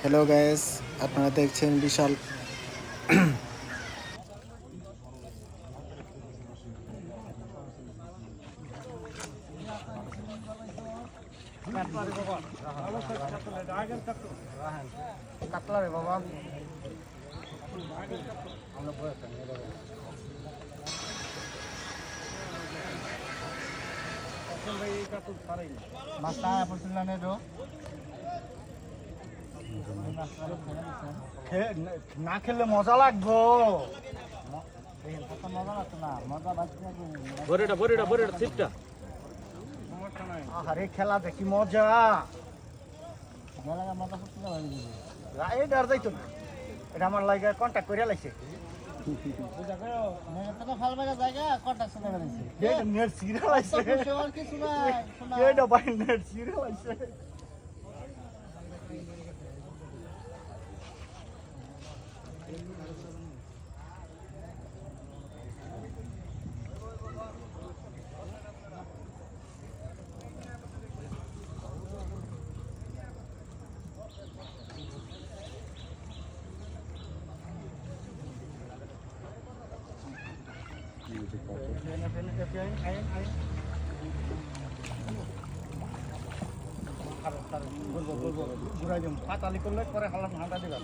hello guys, আপনারা দেখছেন বিশাল কাতলা রে বাবা মাছটা পড়ছিল না তো না খেলে মজা লাগবো মজা লাগতো না মজা লাগছে আরে খেলা দেখি মজা মজা করতে এটা আর যাইতো না এটা আমার লাগে কন্ট্যাক্ট করে লাইছে নেট সিরিয়াল আছে এটা ভাই নেট সিরিয়াল আছে পাতালি করলে পরে হালাম হাঁটা দিলাম